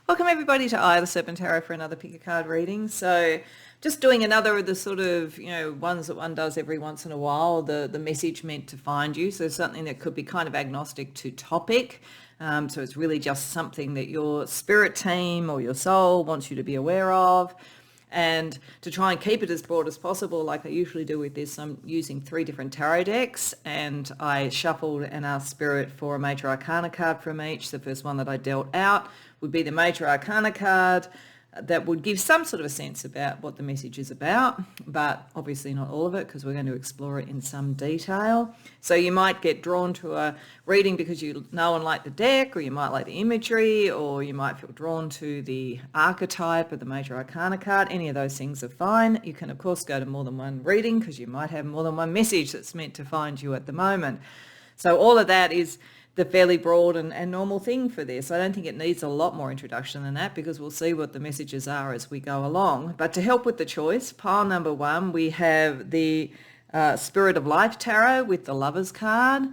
Welcome everybody to the Serpent Tarot for another pick a card reading. So just doing another of the sort of, ones that one does every once in a while, the message meant to find you. So something that could be kind of agnostic to topic. So it's really just something that your spirit team or your soul wants you to be aware of. And to try and keep it as broad as possible, like I usually do with this, I'm using 3 different tarot decks, and I shuffled and asked Spirit for a Major Arcana card from each. The first one that I dealt out would be the Major Arcana card that would give some sort of a sense about what the message is about, but obviously not all of it because we're going to explore it in some detail. So you might get drawn to a reading because you know and like the deck, or you might like the imagery, or you might feel drawn to the archetype of the Major Arcana card. Any of those things are fine. You can, of course, go to more than one reading because you might have more than one message that's meant to find you at the moment. So all of that is the fairly broad and normal thing for this. I don't think it needs a lot more introduction than that because we'll see what the messages are as we go along. But to help with the choice, pile number 1, we have the Spirit of Life Tarot with the Lovers card.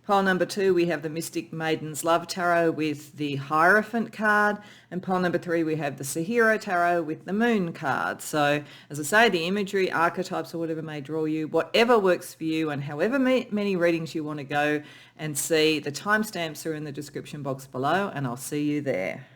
Pile number 2, we have the Mystic Maiden's Love Tarot with the Hierophant card. And pile number 3, we have the Sahiro Tarot with the Moon card. So as I say, the imagery, archetypes or whatever may draw you, whatever works for you, and however many readings you want to go and see, the timestamps are in the description box below, and I'll see you there.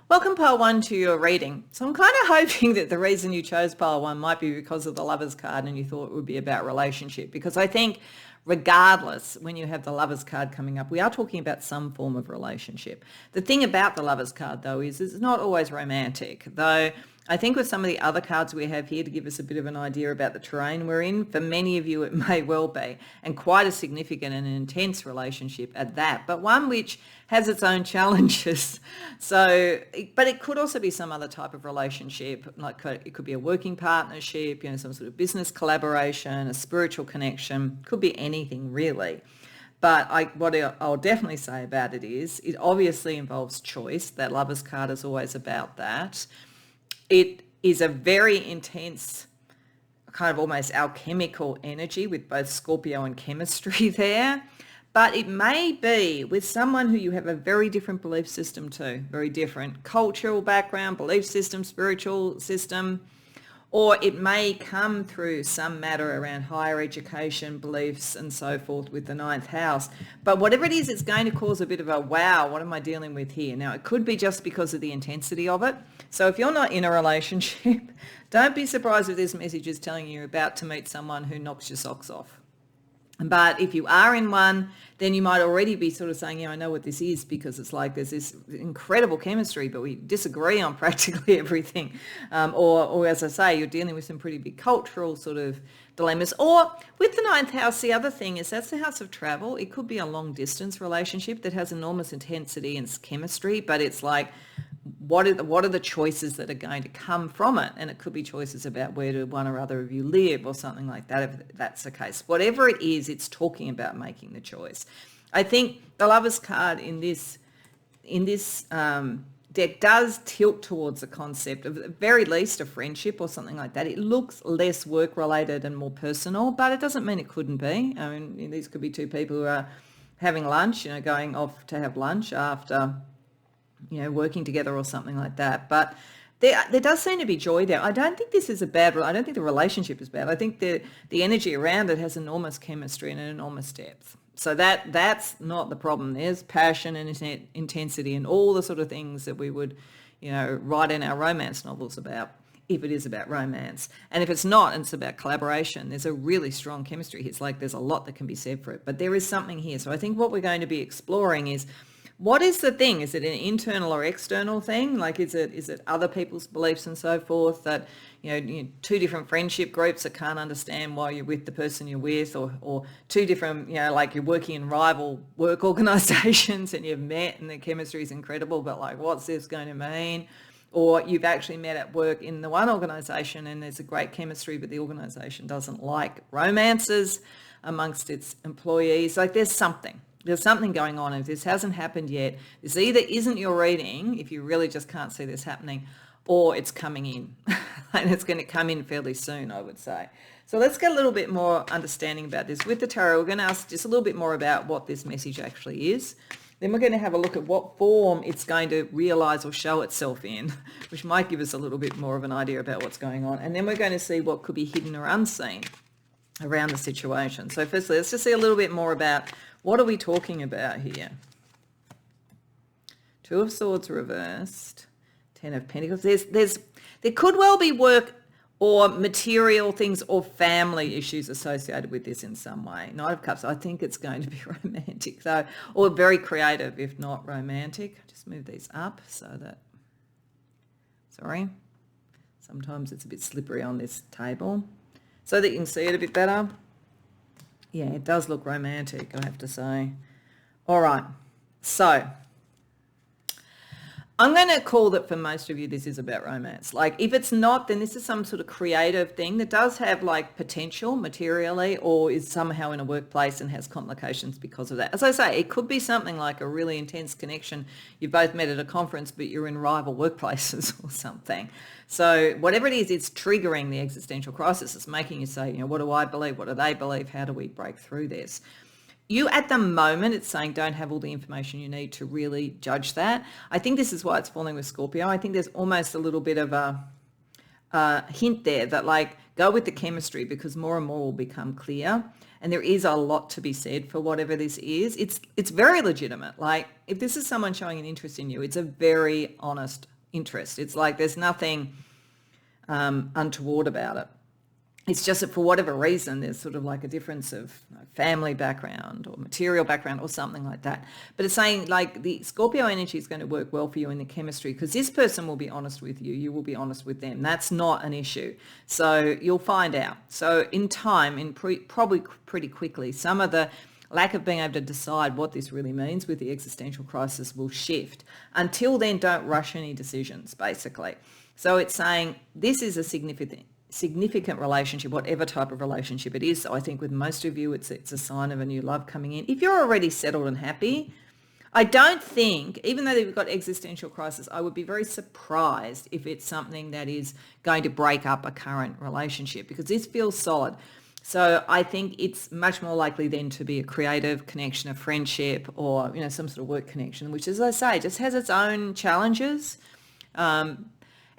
Welcome pile 1 to your reading. So I'm kind of hoping that the reason you chose pile 1 might be because of the Lovers card and you thought it would be about relationship, because I think regardless, when you have the Lovers card coming up, we are talking about some form of relationship. The thing about the Lovers card, though, is it's not always romantic, though I think with some of the other cards we have here to give us a bit of an idea about the terrain we're in, for many of you it may well be, and quite a significant and intense relationship at that, but one which has its own challenges. So, but it could also be some other type of relationship, like it could be a working partnership, some sort of business collaboration, a spiritual connection, could be anything really. But what I'll definitely say about it is it obviously involves choice. That Lovers card is always about that. It is a very intense, kind of almost alchemical energy with both Scorpio and chemistry there. But it may be with someone who you have a very different belief system to, very different cultural background, belief system, spiritual system, or it may come through some matter around higher education, beliefs and so forth with the 9th house. But whatever it is, it's going to cause a bit of a, wow, what am I dealing with here? Now, it could be just because of the intensity of it. So if you're not in a relationship, don't be surprised if this message is telling you you're about to meet someone who knocks your socks off. But if you are in one, then you might already be sort of saying, I know what this is, because it's like there's this incredible chemistry, but we disagree on practically everything. Or as I say, you're dealing with some pretty big cultural sort of dilemmas. Or with the 9th house, the other thing is that's the house of travel. It could be a long distance relationship that has enormous intensity and chemistry, but it's like, what are the choices that are going to come from it? And it could be choices about where do one or other of you live or something like that, if that's the case. Whatever it is, it's talking about making the choice. I think the Lovers card in this deck does tilt towards the concept of, at the very least, a friendship or something like that. It looks less work-related and more personal, but it doesn't mean it couldn't be. I mean, these could be 2 people who are having lunch, going off to have lunch after working together or something like that. But there does seem to be joy there. I don't think this is a bad, I don't think the relationship is bad. I think the energy around it has enormous chemistry and an enormous depth. So that's not the problem. There's passion and intensity and all the sort of things that we would, write in our romance novels about, if it is about romance. And if it's not, and it's about collaboration, there's a really strong chemistry. It's like there's a lot that can be said for it. But there is something here. So I think what we're going to be exploring is, what is the thing? Is it an internal or external thing? Like, is it other people's beliefs and so forth that, 2 different friendship groups that can't understand why you're with the person you're with, or 2 different, like you're working in rival work organizations and you've met and the chemistry is incredible, but like, what's this going to mean? Or you've actually met at work in the one organization and there's a great chemistry, but the organization doesn't like romances amongst its employees. Like, there's something going on. If this hasn't happened yet, this either isn't your reading, if you really just can't see this happening, or it's coming in. And it's going to come in fairly soon, I would say. So let's get a little bit more understanding about this. With the tarot, we're going to ask just a little bit more about what this message actually is. Then we're going to have a look at what form it's going to realise or show itself in, which might give us a little bit more of an idea about what's going on. And then we're going to see what could be hidden or unseen around the situation. So firstly, let's just see a little bit more about what are we talking about here. Two of Swords reversed, Ten of Pentacles. There could well be work or material things or family issues associated with this in some way. Knight of Cups, I think it's going to be romantic though, or very creative if not romantic. Just move these up so that, sorry, sometimes it's a bit slippery on this table, so that you can see it a bit better. Yeah, it does look romantic, I have to say. All right, so I'm going to call that for most of you, this is about romance. Like if it's not, then this is some sort of creative thing that does have like potential materially or is somehow in a workplace and has complications because of that. As I say, it could be something like a really intense connection. You both met at a conference, but you're in rival workplaces or something. So whatever it is, it's triggering the existential crisis. It's making you say, what do I believe? What do they believe? How do we break through this? You at the moment, it's saying don't have all the information you need to really judge that. I think this is why it's falling with Scorpio. I think there's almost a little bit of a hint there that like go with the chemistry because more and more will become clear. And there is a lot to be said for whatever this is. It's very legitimate. Like if this is someone showing an interest in you, it's a very honest interest. It's like there's nothing untoward about it. It's just that for whatever reason, there's sort of like a difference of family background or material background or something like that. But it's saying like the Scorpio energy is going to work well for you in the chemistry because this person will be honest with you. You will be honest with them. That's not an issue. So you'll find out. So in time, probably pretty quickly, some of the lack of being able to decide what this really means with the existential crisis will shift. Until then, don't rush any decisions, basically. So it's saying this is a significant relationship, whatever type of relationship it is. So I think with most of you, it's a sign of a new love coming in. If you're already settled and happy, I don't think, even though you've got existential crisis, I would be very surprised if it's something that is going to break up a current relationship because this feels solid. So I think it's much more likely then to be a creative connection, a friendship, or some sort of work connection, which, as I say, just has its own challenges.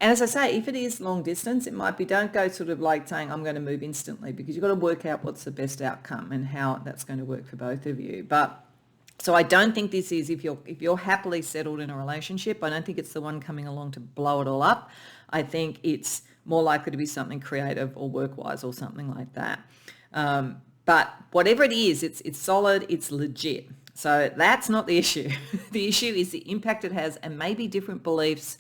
And as I say, if it is long distance, it might be don't go sort of like saying I'm going to move instantly because you've got to work out what's the best outcome and how that's going to work for both of you. But so I don't think this is if you're happily settled in a relationship, I don't think it's the one coming along to blow it all up. I think it's more likely to be something creative or work-wise or something like that. But whatever it is, it's solid, it's legit. So that's not the issue. The issue is the impact it has and maybe different beliefs,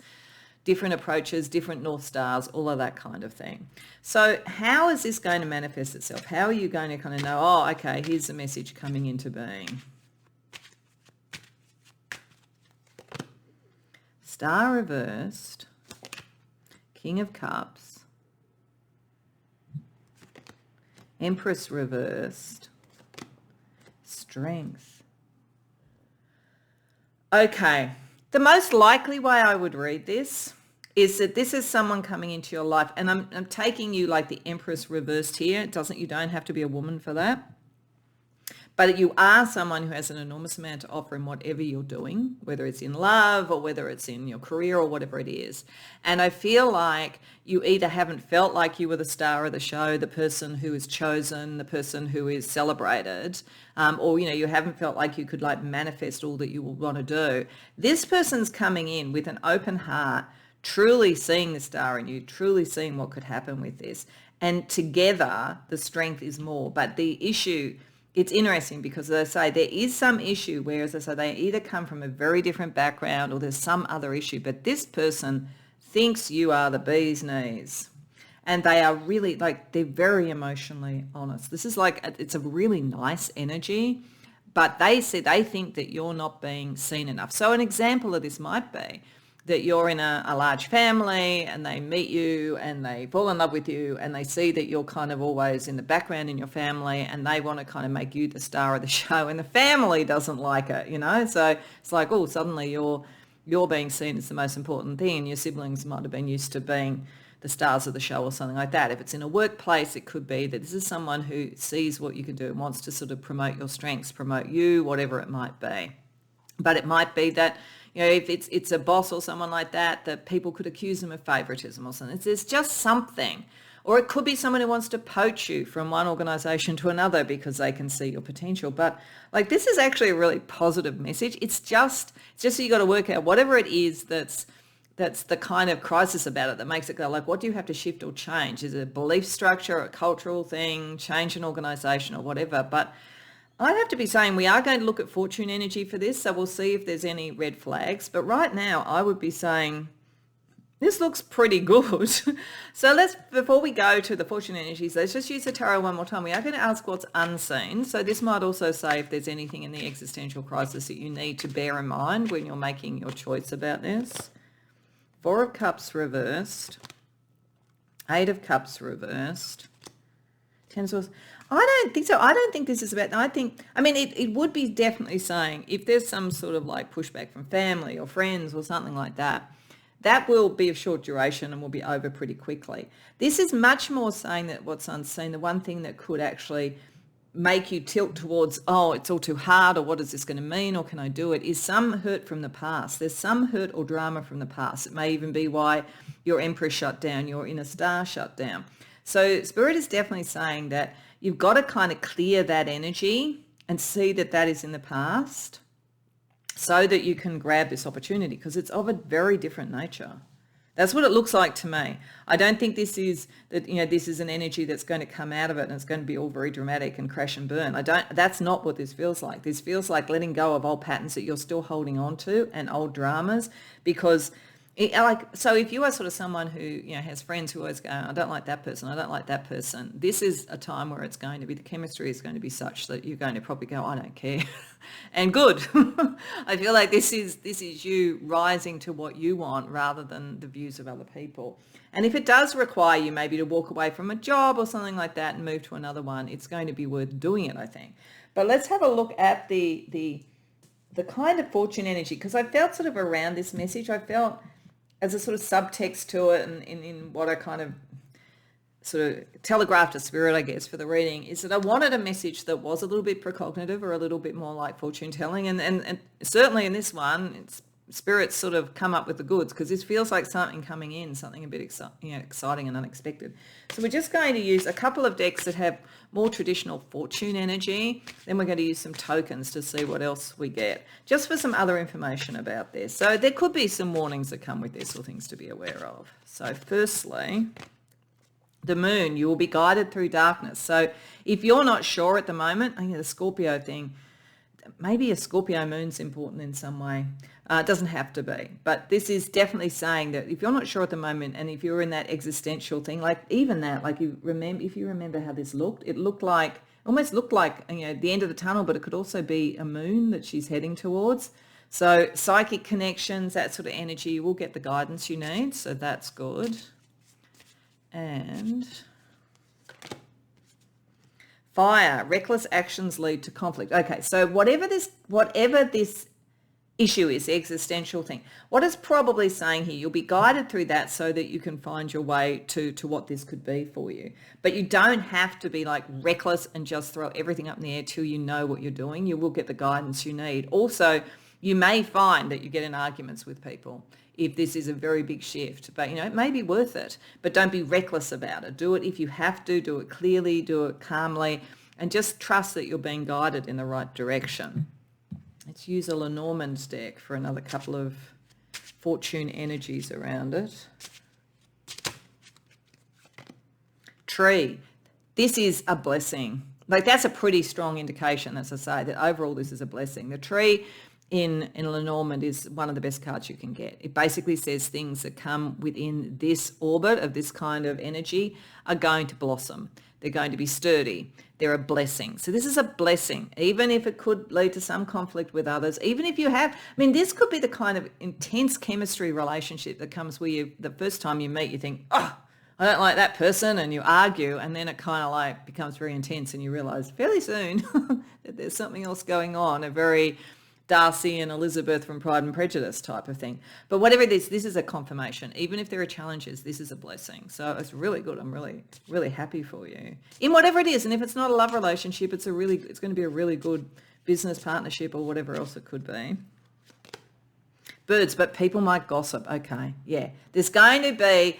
different approaches, different North Stars, all of that kind of thing. So how is this going to manifest itself? How are you going to kind of know, oh, okay, here's the message coming into being? Star reversed, King of Cups, Empress reversed, Strength. Okay. The most likely way I would read this is that this is someone coming into your life, and I'm taking you like the Empress reversed here. You don't have to be a woman for that. But you are someone who has an enormous amount to offer in whatever you're doing, whether it's in love or whether it's in your career or whatever it is. And I feel like you either haven't felt like you were the star of the show, the person who is chosen, the person who is celebrated, or, you haven't felt like you could like manifest all that you will want to do. This person's coming in with an open heart, truly seeing the star in you, truly seeing what could happen with this. And together, the strength is more. But the issue... It's interesting because, as I say, there is some issue where, as I say, they either come from a very different background or there's some other issue, but this person thinks you are the bee's knees. And they are really, they're very emotionally honest. This is it's a really nice energy, but they think that you're not being seen enough. So an example of this might be that you're in a large family and they meet you and they fall in love with you and they see that you're kind of always in the background in your family and they want to kind of make you the star of the show and the family doesn't like it, So it's like, oh, suddenly you're being seen as the most important thing and your siblings might have been used to being the stars of the show or something like that. If it's in a workplace, it could be that this is someone who sees what you can do and wants to sort of promote your strengths, promote you, whatever it might be. But it might be that, if it's a boss or someone like that, that people could accuse them of favoritism or something. It's just something. Or it could be someone who wants to poach you from one organisation to another because they can see your potential. But like, this is actually a really positive message. It's just so you got to work out whatever it is that's the kind of crisis about it that makes it go like, what do you have to shift or change? Is it a belief structure, a cultural thing, change an organisation or whatever? But I'd have to be saying we are going to look at fortune energy for this, so we'll see if there's any red flags. But right now, I would be saying this looks pretty good. So before we go to the fortune energies, let's just use the tarot one more time. We are going to ask what's unseen. So this might also say if there's anything in the existential crisis that you need to bear in mind when you're making your choice about this. Four of Cups reversed. Eight of Cups reversed. Ten of Swords. I don't think so. I don't think this is about, it would be definitely saying if there's some sort of like pushback from family or friends or something like that, that will be of short duration and will be over pretty quickly. This is much more saying that what's unseen, the one thing that could actually make you tilt towards, oh, it's all too hard, or what is this going to mean, or can I do it, is some hurt from the past. There's some hurt or drama from the past. It may even be why your Empress shut down, your inner star shut down. So Spirit is definitely saying that you've got to kind of clear that energy and see that that is in the past so that you can grab this opportunity, because it's of a very different nature. That's what it looks like to me. I don't think this is that, this is an energy that's going to come out of it and it's going to be all very dramatic and crash and burn. That's not what this feels like. This feels like letting go of old patterns that you're still holding on to and old dramas, because so if you are sort of someone who has friends who always go, I don't like that person, I don't like that person, this is a time where it's going to be, the chemistry is going to be such that you're going to probably go, I don't care. And good. I feel like this is you rising to what you want rather than the views of other people. And if it does require you maybe to walk away from a job or something like that and move to another one, it's going to be worth doing it, I think. But let's have a look at the kind of fortune energy, because I felt sort of around this message, I felt as a sort of subtext to it, and in what I kind of sort of telegraphed to Spirit, I guess, for the reading, is that I wanted a message that was a little bit precognitive or a little bit more like fortune telling. And certainly in this one, Spirit's sort of come up with the goods, because this feels like something coming in, something a bit exciting and unexpected. So we're just going to use a couple of decks that have more traditional fortune energy. Then we're going to use some tokens to see what else we get, just for some other information about this. So there could be some warnings that come with this or things to be aware of. So firstly, the moon, you will be guided through darkness. So if you're not sure at the moment, the Scorpio thing, maybe a Scorpio moon's important in some way. It doesn't have to be, but this is definitely saying that if you're not sure at the moment, and if you're in that existential thing, like even that, like if you remember how this looked, it almost looked like the end of the tunnel, but it could also be a moon that she's heading towards. So psychic connections, that sort of energy, you will get the guidance you need. So that's good. And fire, reckless actions lead to conflict. Okay, so whatever this issue is, the existential thing, what it's probably saying here, you'll be guided through that so that you can find your way to what this could be for you. But you don't have to be like reckless and just throw everything up in the air till you know what you're doing. You will get the guidance you need. Also, you may find that you get in arguments with people if this is a very big shift, but it may be worth it. But don't be reckless about it. Do it if you have to, do it clearly, do it calmly, and just trust that you're being guided in the right direction. Let's use a Lenormand's deck for another couple of fortune energies around it. Tree. This is a blessing. Like, that's a pretty strong indication, as I say, that overall this is a blessing. The tree in Lenormand is one of the best cards you can get. It basically says things that come within this orbit of this kind of energy are going to blossom. They're going to be sturdy. They're a blessing. So this is a blessing, even if it could lead to some conflict with others, even if you have, this could be the kind of intense chemistry relationship that comes where the first time you meet, you think, oh, I don't like that person, and you argue, and then it kind of like becomes very intense and you realize fairly soon that there's something else going on, a very Darcy and Elizabeth from Pride and Prejudice type of thing. But whatever it is, this is a confirmation. Even if there are challenges, this is a blessing. So it's really good. I'm really, really happy for you in whatever it is. And if it's not a love relationship, it's going to be a really good business partnership or whatever else it could be. Birds, but people might gossip. Okay, yeah. There's going to be,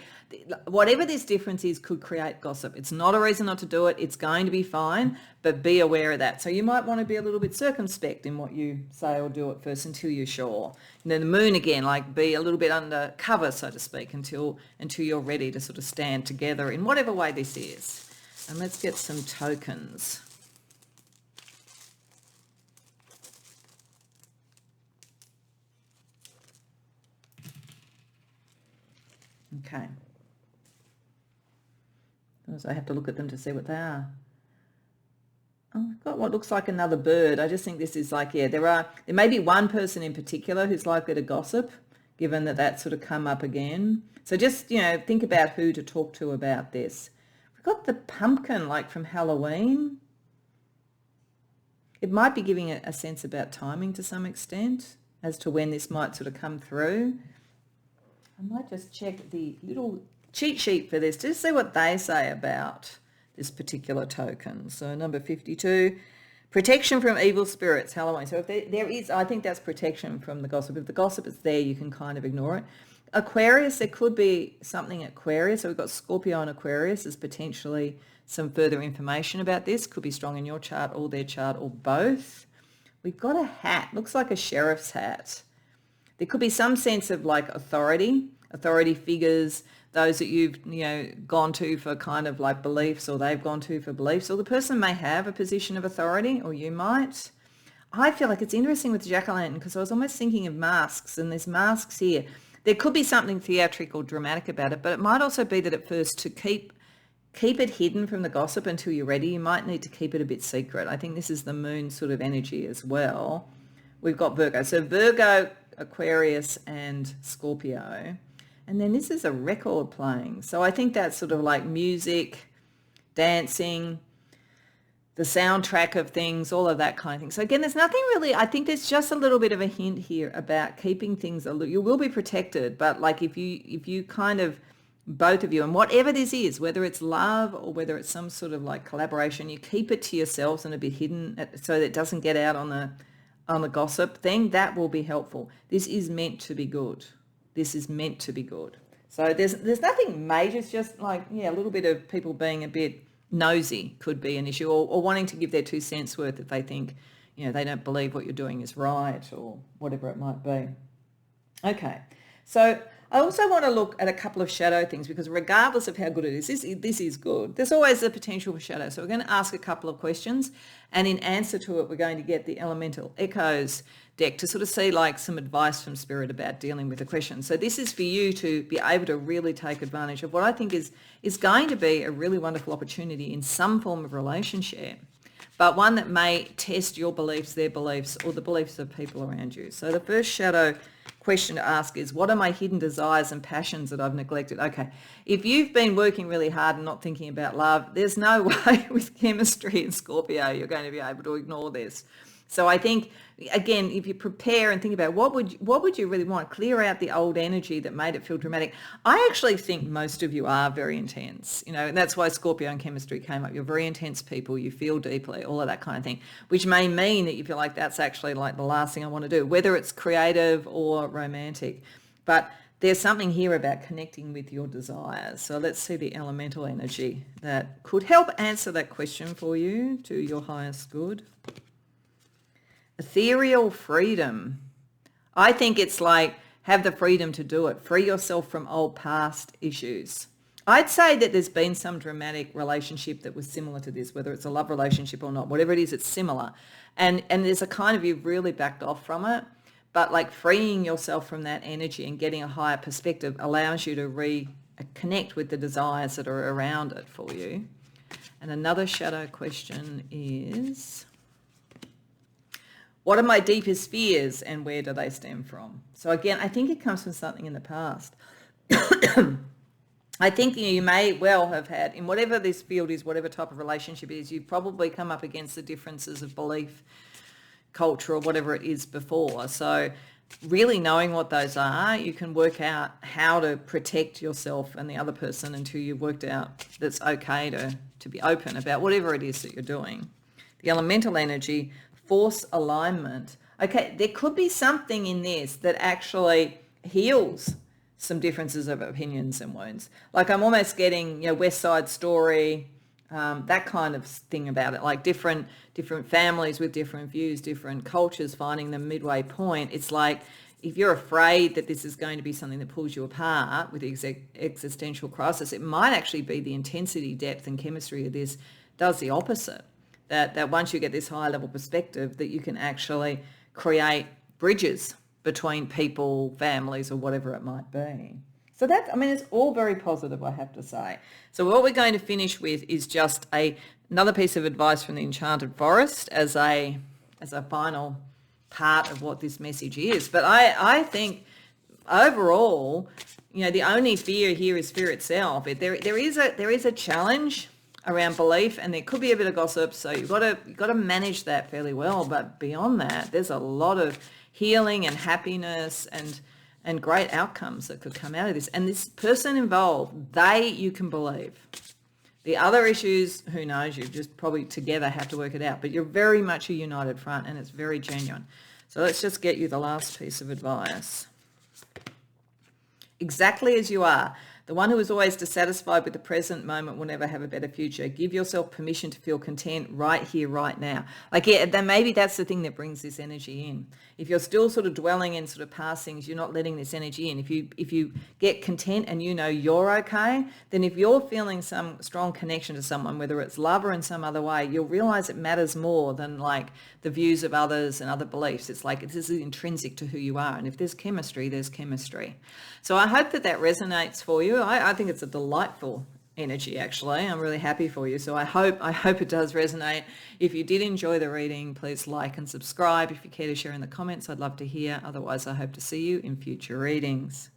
whatever this difference is could create gossip. It's not a reason not to do it. It's going to be fine, but be aware of that. So you might want to be a little bit circumspect in what you say or do at first until you're sure. And then the moon again, like be a little bit undercover, so to speak, until you're ready to sort of stand together in whatever way this is. And let's get some tokens. Okay. So I have to look at them to see what they are. Oh, I've got what looks like another bird. I just think this is like, yeah, there may be one person in particular who's likely to gossip, given that sort of come up again. So just, think about who to talk to about this. We've got the pumpkin, like from Halloween. It might be giving a sense about timing to some extent as to when this might sort of come through. I might just check the little cheat sheet for this, just see what they say about this particular token. So number 52, protection from evil spirits, Halloween. So if there is, I think that's protection from the gossip. If the gossip is there, you can kind of ignore it. Aquarius, there could be something Aquarius. So we've got Scorpio and Aquarius as potentially some further information about this. Could be strong in your chart or their chart or both. We've got a hat, looks like a sheriff's hat. There could be some sense of like authority figures, those that you've gone to for kind of like beliefs, or they've gone to for beliefs, or the person may have a position of authority, or you might. I feel like it's interesting with jack-o'-lantern because I was almost thinking of masks, and there's masks here. There could be something theatrical, dramatic about it, but it might also be that at first to keep it hidden from the gossip until you're ready, you might need to keep it a bit secret. I think this is the moon sort of energy as well. We've got Virgo. So Virgo, Aquarius and Scorpio. And then this is a record playing. So I think that's sort of like music, dancing, the soundtrack of things, all of that kind of thing. So again, there's nothing really, I think there's just a little bit of a hint here about keeping things, you will be protected, but like if you kind of, both of you, and whatever this is, whether it's love or whether it's some sort of like collaboration, you keep it to yourselves and a bit hidden so that it doesn't get out on the gossip thing, that will be helpful. This is meant to be good. This is meant to be good. So there's nothing major. It's just like, yeah, a little bit of people being a bit nosy could be an issue, or wanting to give their 2 cents worth if they think, they don't believe what you're doing is right or whatever it might be. Okay. So I also want to look at a couple of shadow things, because regardless of how good it is, this is good. There's always the potential for shadow. So we're going to ask a couple of questions, and in answer to it, we're going to get the Elemental Echoes deck to sort of see like some advice from Spirit about dealing with the question. So this is for you to be able to really take advantage of what I think is going to be a really wonderful opportunity in some form of relationship, but one that may test your beliefs, their beliefs, or the beliefs of people around you. So the first shadow question to ask is, what are my hidden desires and passions that I've neglected? Okay, if you've been working really hard and not thinking about love, there's no way with chemistry in Scorpio you're going to be able to ignore this. So I think, again, if you prepare and think about what would you really want, clear out the old energy that made it feel dramatic. I actually think most of you are very intense, and that's why Scorpio and chemistry came up. You're very intense people, you feel deeply, all of that kind of thing, which may mean that you feel like that's actually like the last thing I want to do, whether it's creative or romantic. But there's something here about connecting with your desires. So let's see the elemental energy that could help answer that question for you to your highest good. Ethereal freedom. I think it's like have the freedom to do it. Free yourself from old past issues. I'd say that there's been some dramatic relationship that was similar to this, whether it's a love relationship or not, whatever it is, it's similar. And there's a kind of, you've really backed off from it, but like freeing yourself from that energy and getting a higher perspective allows you to reconnect with the desires that are around it for you. And another shadow question is, what are my deepest fears and where do they stem from? So again, I think it comes from something in the past. I think you may well have had, in whatever this field is, whatever type of relationship it is, you've probably come up against the differences of belief, culture, or whatever it is before. So really knowing what those are, you can work out how to protect yourself and the other person until you've worked out that's okay to be open about whatever it is that you're doing. The elemental energy, force alignment. Okay, there could be something in this that actually heals some differences of opinions and wounds. Like I'm almost getting, West Side Story, that kind of thing about it, like different families with different views, different cultures finding the midway point. It's like if you're afraid that this is going to be something that pulls you apart with the existential crisis, it might actually be the intensity, depth and chemistry of this does the opposite. That once you get this higher level perspective, that you can actually create bridges between people, families, or whatever it might be. So it's all very positive, I have to say. So what we're going to finish with is just another piece of advice from the Enchanted Forest as a final part of what this message is. But I think overall, the only fear here is fear itself. There is a challenge around belief, and there could be a bit of gossip, so you've got to manage that fairly well. But beyond that, there's a lot of healing and happiness and great outcomes that could come out of this. And this person involved, you can believe. The other issues, who knows, you just probably together have to work it out. But you're very much a united front, and it's very genuine. So let's just get you the last piece of advice. Exactly as you are. The one who is always dissatisfied with the present moment will never have a better future. Give yourself permission to feel content right here, right now. Then maybe that's the thing that brings this energy in. If you're still sort of dwelling in sort of past things, you're not letting this energy in. If you get content and you're okay, then if you're feeling some strong connection to someone, whether it's love or in some other way, you'll realize it matters more than like the views of others and other beliefs. It's like this is intrinsic to who you are. And if there's chemistry, there's chemistry. So I hope that resonates for you. I think it's a delightful energy, actually. I'm really happy for you. So I hope it does resonate. If you did enjoy the reading, please like and subscribe. If you care to share in the comments, I'd love to hear. Otherwise, I hope to see you in future readings.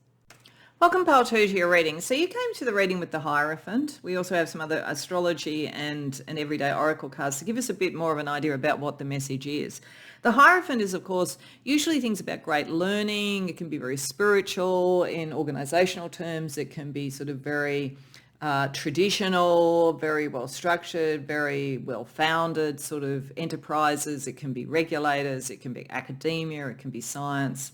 Welcome, Pile 2, to your reading. So you came to the reading with the Hierophant. We also have some other astrology and everyday oracle cards to give us a bit more of an idea about what the message is. The Hierophant is, of course, usually things about great learning. It can be very spiritual in organizational terms. It can be sort of very traditional, very well structured, very well founded sort of enterprises. It can be regulators. It can be academia. It can be science.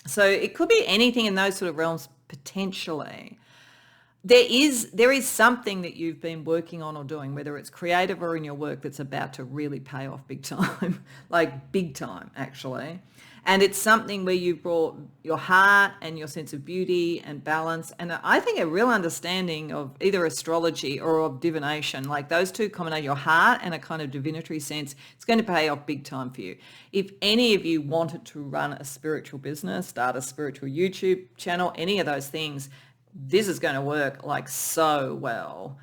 So it could be anything in those sort of realms potentially. There is something that you've been working on or doing, whether it's creative or in your work, that's about to really pay off big time, like big time actually. And it's something where you've brought your heart and your sense of beauty and balance, and I think a real understanding of either astrology or of divination, like those two combine your heart and a kind of divinatory sense. It's going to pay off big time for you. If any of you wanted to run a spiritual business, start a spiritual YouTube channel, any of those things, this is going to work like so well,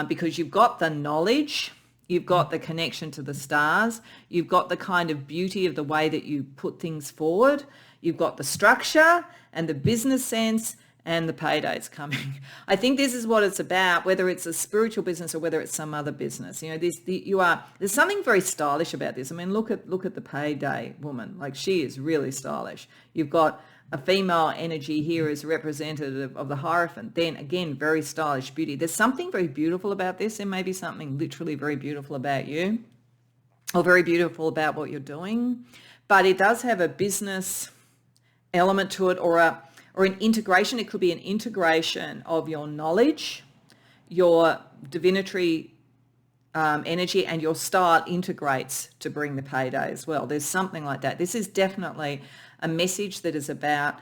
because you've got the knowledge, you've got the connection to the stars, you've got the kind of beauty of the way that you put things forward, you've got the structure and the business sense, and the payday's coming. I think this is what it's about, whether it's a spiritual business or whether it's some other business. There's something very stylish about this. I mean, look at the payday woman. Like, she is really stylish. You've got a female energy here as representative of the Hierophant. Then again, very stylish beauty. There's something very beautiful about this. There may be something literally very beautiful about you, or very beautiful about what you're doing, but it does have a business element to it, or an integration. It could be an integration of your knowledge, your divinatory energy, and your style integrates to bring the payday as well. There's something like that. This is definitely a message that is about,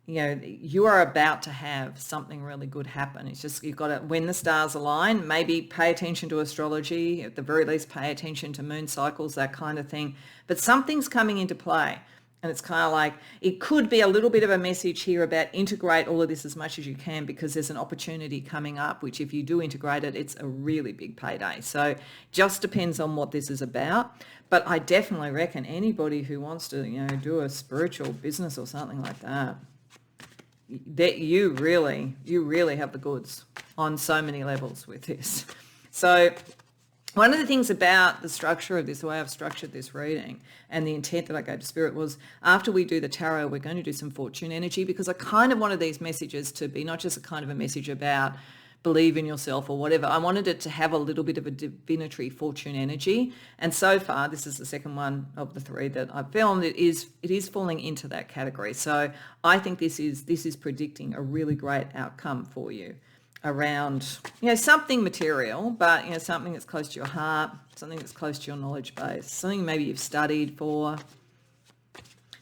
you are about to have something really good happen. It's just, you've got to, when the stars align, maybe pay attention to astrology, at the very least pay attention to moon cycles, that kind of thing. But something's coming into play. And it's kind of like, it could be a little bit of a message here about integrate all of this as much as you can, because there's an opportunity coming up, which if you do integrate it, it's a really big payday. So just depends on what this is about. But I definitely reckon anybody who wants to, do a spiritual business or something like that, you really have the goods on so many levels with this. So one of the things about the structure of this, the way I've structured this reading and the intent that I gave to Spirit was, after we do the tarot, we're going to do some fortune energy, because I kind of wanted these messages to be not just a kind of a message about believe in yourself or whatever. I wanted it to have a little bit of a divinatory fortune energy. And so far, this is the second one of the three that I've filmed. It is falling into that category. So I think this is predicting a really great outcome for you around, something material, but, something that's close to your heart, something that's close to your knowledge base, something maybe you've studied for.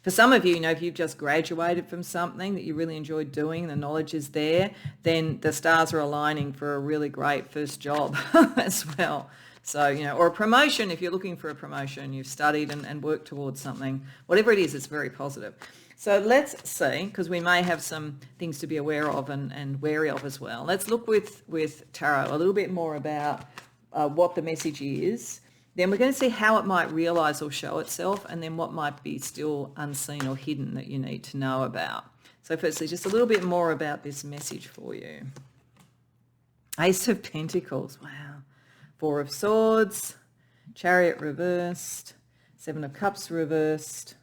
For some of you, if you've just graduated from something that you really enjoyed doing, the knowledge is there, then the stars are aligning for a really great first job as well. So, or a promotion, if you're looking for a promotion, you've studied and worked towards something, whatever it is, it's very positive. So let's see, because we may have some things to be aware of and wary of as well. Let's look with tarot a little bit more about what the message is. Then we're going to see how it might realise or show itself, and then what might be still unseen or hidden that you need to know about. So firstly, just a little bit more about this message for you. Ace of Pentacles, wow. Four of Swords, Chariot reversed, Seven of Cups reversed,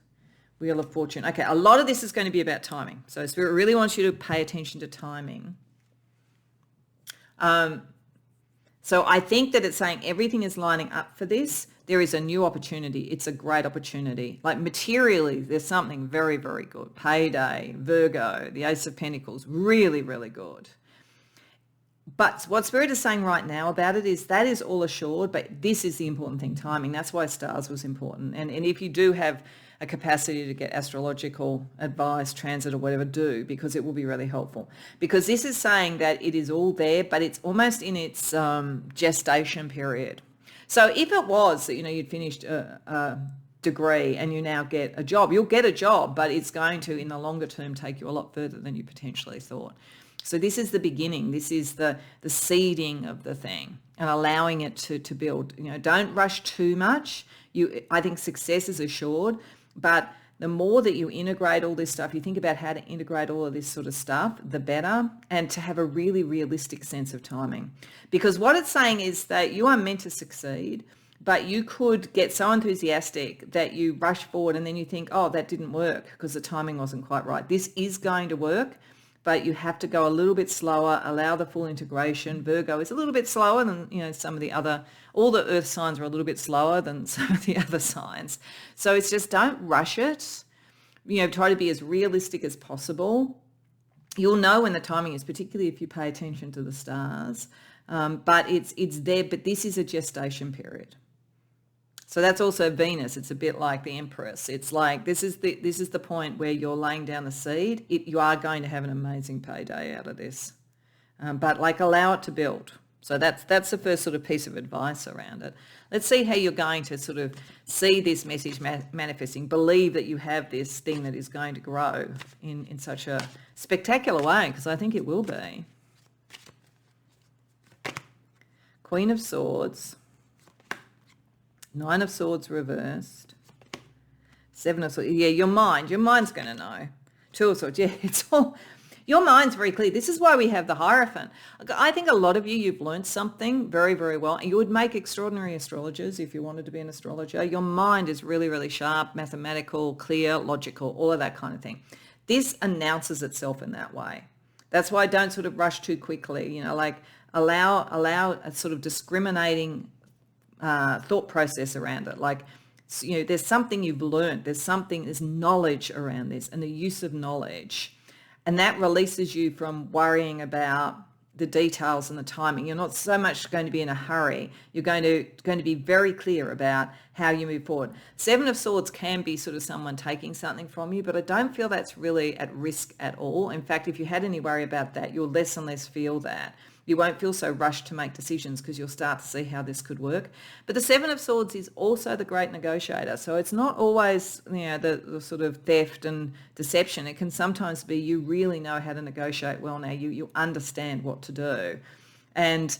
Wheel of Fortune. Okay, a lot of this is going to be about timing. So Spirit really wants you to pay attention to timing. So I think that it's saying everything is lining up for this. There is a new opportunity. It's a great opportunity. Like materially, there's something very, very good. Payday, Virgo, the Ace of Pentacles, really, really good. But what Spirit is saying right now about it is that is all assured, but this is the important thing, timing. That's why stars was important. And if you do have a capacity to get astrological advice, transit or whatever, do, because it will be really helpful. Because this is saying that it is all there, but it's almost in its gestation period. So if it was that, you'd finished a degree and you now get a job, you'll get a job, but it's going to, in the longer term, take you a lot further than you potentially thought. So this is the beginning. This is the seeding of the thing and allowing it to build. Don't rush too much. I think success is assured, but the more that you integrate all this stuff, you think about how to integrate all of this sort of stuff, the better, and to have a really realistic sense of timing. Because what it's saying is that you are meant to succeed, but you could get so enthusiastic that you rush forward and then you think, oh, that didn't work because the timing wasn't quite right. This is going to work, but you have to go a little bit slower, allow the full integration. Virgo is a little bit slower than, some of the other, all the earth signs are a little bit slower than some of the other signs. So it's just don't rush it. Try to be as realistic as possible. You'll know when the timing is, particularly if you pay attention to the stars. But it's there, but this is a gestation period. So that's also Venus. It's a bit like the Empress. It's like this is the point where you're laying down the seed. You are going to have an amazing payday out of this, but allow it to build. So that's the first sort of piece of advice around it. Let's see how you're going to sort of see this message manifesting. Believe that you have this thing that is going to grow in such a spectacular way, because I think it will be. Queen of Swords. Nine of Swords reversed. Seven of Swords. Yeah, your mind's going to know. Two of Swords. Yeah, it's all, your mind's very clear. This is why we have the Hierophant. I think a lot of you've learned something very, very well. You would make extraordinary astrologers if you wanted to be an astrologer. Your mind is really, really sharp, mathematical, clear, logical, all of that kind of thing. This announces itself in that way. That's why don't sort of rush too quickly. Allow a sort of discriminating thought process around it. There's something you've learned, there's knowledge around this and the use of knowledge, and that releases you from worrying about the details and the timing. You're not so much going to be in a hurry. You're going to be very clear about how you move forward. Seven of Swords can be sort of someone taking something from you, but I don't feel that's really at risk at all. In fact, if you had any worry about that, you'll less and less feel that. You won't feel so rushed to make decisions because you'll start to see how this could work. But the Seven of Swords is also the great negotiator. So it's not always, the sort of theft and deception. It can sometimes be you really know how to negotiate well now. You understand what to do. And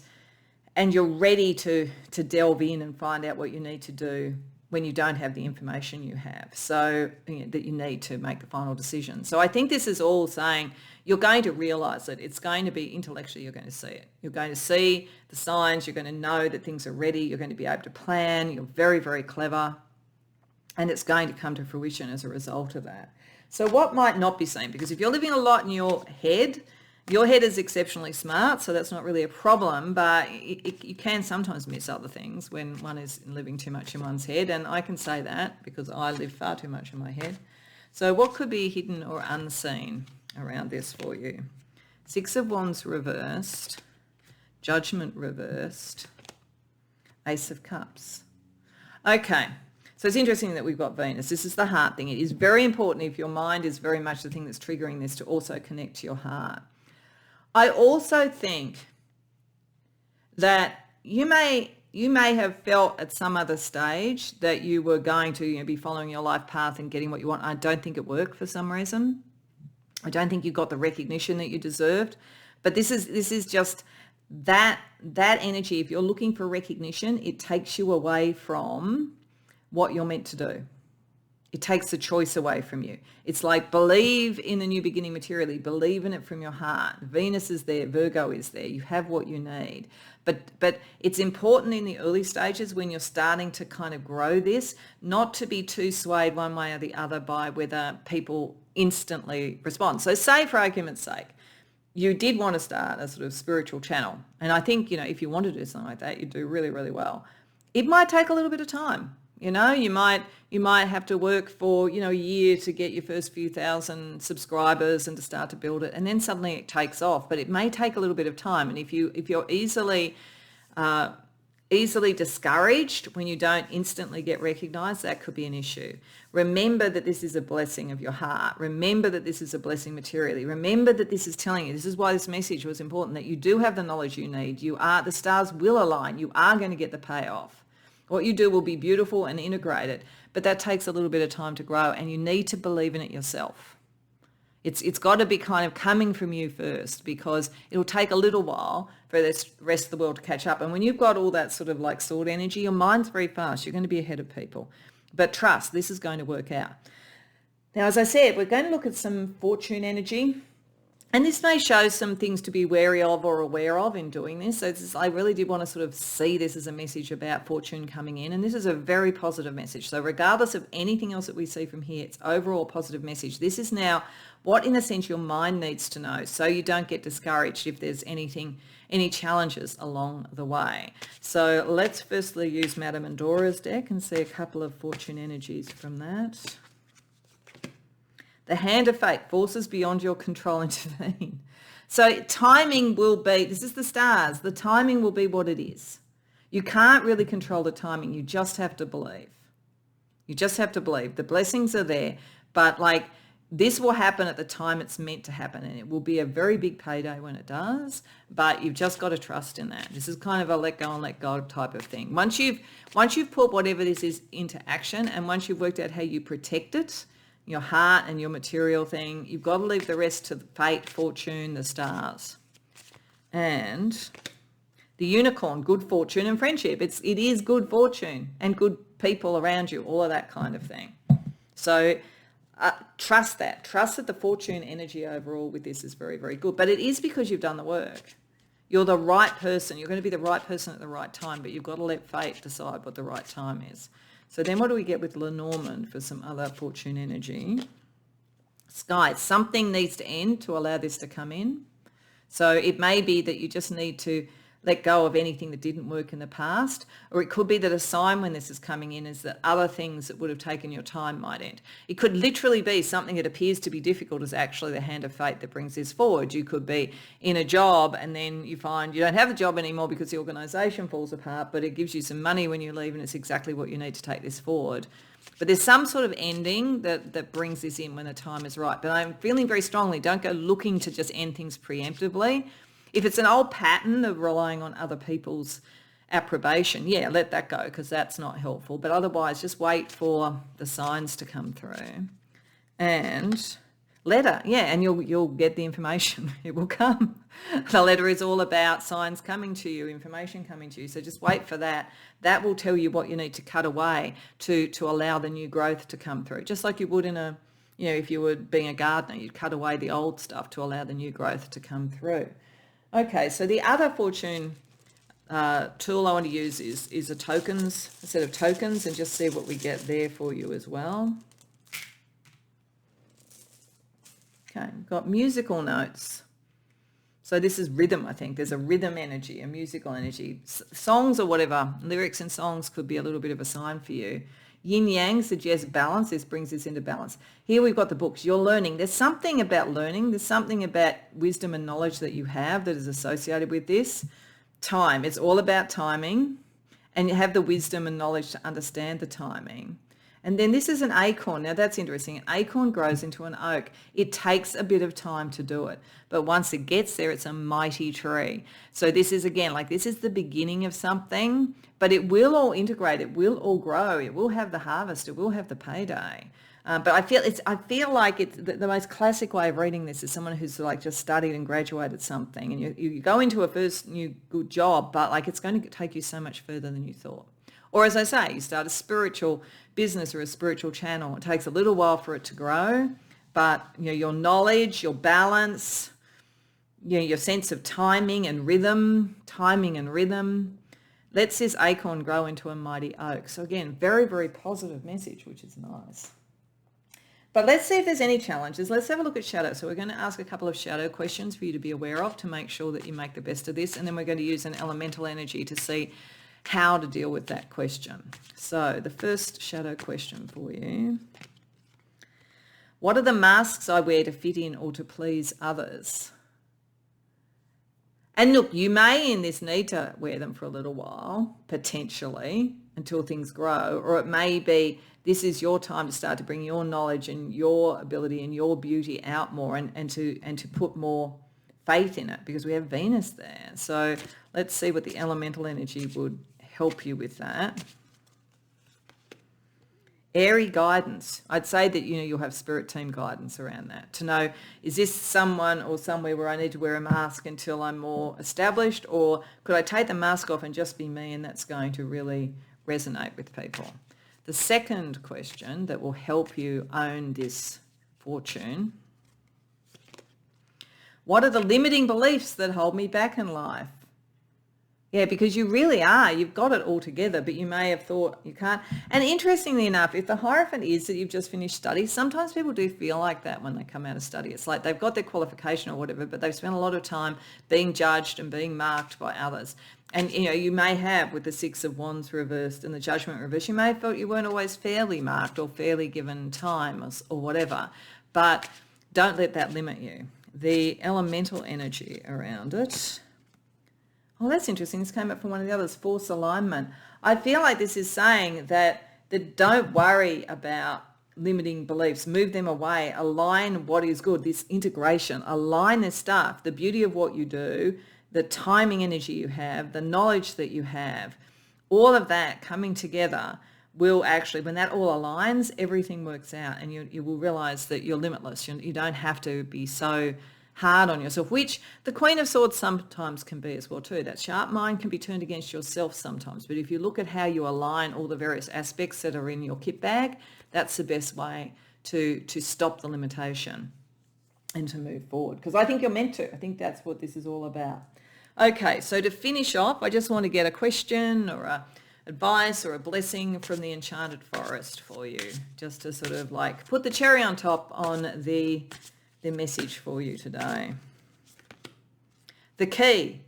you're ready to delve in and find out what you need to do when you don't have the information you have, so that you need to make the final decision. So I think this is all saying you're going to realize it. It's going to be intellectually, you're going to see it. You're going to see the signs. You're going to know that things are ready. You're going to be able to plan. You're very, very clever. And it's going to come to fruition as a result of that. So what might not be seen? Because if you're living a lot in your head, Your head is exceptionally smart, so that's not really a problem, but you can sometimes miss other things when one is living too much in one's head, and I can say that because I live far too much in my head. So what could be hidden or unseen around this for you? Six of Wands reversed, Judgment reversed, Ace of Cups. Okay, so it's interesting that we've got Venus. This is the heart thing. It is very important if your mind is very much the thing that's triggering this to also connect to your heart. I also think that you may have felt at some other stage that you were going to be following your life path and getting what you want. I don't think it worked for some reason. I don't think you got the recognition that you deserved. But this is just that energy. If you're looking for recognition, it takes you away from what you're meant to do. It takes the choice away from you. It's like believe in the new beginning materially, believe in it from your heart. Venus is there, Virgo is there. You have what you need. But it's important in the early stages when you're starting to kind of grow this, not to be too swayed one way or the other by whether people instantly respond. So say for argument's sake, you did want to start a sort of spiritual channel. And I think, if you want to do something like that, you do really, really well. It might take a little bit of time. You might have to work for, a year to get your first few thousand subscribers and to start to build it. And then suddenly it takes off, but it may take a little bit of time. And if you're easily discouraged when you don't instantly get recognized, that could be an issue. Remember that this is a blessing of your heart. Remember that this is a blessing materially. Remember that this is telling you, this is why this message was important, that you do have the knowledge you need. The stars will align. You are going to get the payoff. What you do will be beautiful and integrated, but that takes a little bit of time to grow, and you need to believe in it yourself. It's got to be kind of coming from you first, because it'll take a little while for the rest of the world to catch up. And when you've got all that sort of like sword energy, your mind's very fast. You're going to be ahead of people. But trust, this is going to work out. Now, as I said, we're going to look at some fortune energy. And this may show some things to be wary of or aware of in doing this. So I really did want to sort of see this as a message about fortune coming in. And this is a very positive message. So regardless of anything else that we see from here, it's overall positive message. This is now what, in a sense, your mind needs to know so you don't get discouraged if there's any challenges along the way. So let's firstly use Madame Andora's deck and see a couple of fortune energies from that. The hand of fate, forces beyond your control intervene. So timing will be, this is the stars, the timing will be what it is. You can't really control the timing. You just have to believe. You just have to believe. The blessings are there, but like this will happen at the time it's meant to happen, and it will be a very big payday when it does, but you've just got to trust in that. This is kind of a let go and let go type of thing. Once you've put whatever this is into action, and once you've worked out how you protect it, your heart and your material thing, you've got to leave the rest to fate, fortune, the stars. And the unicorn, good fortune and friendship. It is good fortune and good people around you, all of that kind of thing. So trust that. Trust that the fortune energy overall with this is very, very good. But it is because you've done the work. You're the right person. You're going to be the right person at the right time, but you've got to let fate decide what the right time is. So then what do we get with Lenormand for some other fortune energy? Sky, something needs to end to allow this to come in. So it may be that you just need to let go of anything that didn't work in the past, or it could be that a sign when this is coming in is that other things that would have taken your time might end. It could literally be something that appears to be difficult is actually the hand of fate that brings this forward. You could be in a job and then you find you don't have the job anymore because the organisation falls apart, but it gives you some money when you leave and it's exactly what you need to take this forward. But there's some sort of ending that brings this in when the time is right. But I'm feeling very strongly, don't go looking to just end things preemptively. If it's an old pattern of relying on other people's approbation, yeah, let that go because that's not helpful. But otherwise, just wait for the signs to come through. And letter, yeah, and you'll get the information. It will come. The letter is all about signs coming to you, information coming to you. So just wait for that. That will tell you what you need to cut away to allow the new growth to come through. Just like you would in a, if you were being a gardener, you'd cut away the old stuff to allow the new growth to come through. Okay, so the other fortune tool I want to use is a set of tokens, and just see what we get there for you as well. Okay, we've got musical notes. So this is rhythm, I think. There's a rhythm energy, a musical energy. Songs or whatever, lyrics and songs could be a little bit of a sign for you. Yin Yang suggests balance. This brings us into balance. Here we've got the books. You're learning. There's something about learning. There's something about wisdom and knowledge that you have that is associated with this. Time. It's all about timing. And you have the wisdom and knowledge to understand the timing. And then this is an acorn. Now that's interesting. An acorn grows into an oak. It takes a bit of time to do it. But once it gets there, it's a mighty tree. So this is, again, like this is the beginning of something, but it will all integrate. It will all grow. It will have the harvest. It will have the payday. But I feel like it's the most classic way of reading this is someone who's like just studied and graduated something, and you go into a first new good job, but like it's going to take you so much further than you thought. Or as I say, you start a spiritual business or a spiritual channel. It takes a little while for it to grow, but your knowledge, your balance, your sense of timing and rhythm, lets this acorn grow into a mighty oak. So again, very, very positive message, which is nice. But let's see if there's any challenges. Let's have a look at shadow. So we're going to ask a couple of shadow questions for you to be aware of to make sure that you make the best of this. And then we're going to use an elemental energy to see how to deal with that question. So the first shadow question for you. What are the masks I wear to fit in or to please others? And look, you may in this need to wear them for a little while, potentially, until things grow, or it may be this is your time to start to bring your knowledge and your ability and your beauty out more and to put more faith in it, because we have Venus there. So let's see what the elemental energy would help you with that. Airy guidance. I'd say that you'll have spirit team guidance around that to know, is this someone or somewhere where I need to wear a mask until I'm more established, or could I take the mask off and just be me, and that's going to really resonate with people. The second question that will help you own this fortune. What are the limiting beliefs that hold me back in life? Yeah, because you really are. You've got it all together, but you may have thought you can't. And interestingly enough, if the Hierophant is that you've just finished study, sometimes people do feel like that when they come out of study. It's like they've got their qualification or whatever, but they've spent a lot of time being judged and being marked by others. And, you may have, with the Six of Wands reversed and the Judgment reversed, you may have felt you weren't always fairly marked or fairly given time or whatever. But don't let that limit you. The elemental energy around it. Oh, that's interesting. This came up from one of the others, force alignment. I feel like this is saying that don't worry about limiting beliefs. Move them away. Align what is good, this integration. Align this stuff, the beauty of what you do, the timing energy you have, the knowledge that you have, all of that coming together will actually, when that all aligns, everything works out, and you will realize that you're limitless. You don't have to be so hard on yourself, which the Queen of Swords sometimes can be as well too. That sharp mind can be turned against yourself sometimes. But if you look at how you align all the various aspects that are in your kit bag, that's the best way to stop the limitation and to move forward. Because I think you're meant to. I think that's what this is all about. Okay, so to finish off, I just want to get a question or a advice or a blessing from the Enchanted Forest for you, just to sort of like put the cherry on top on the message for you today. The key.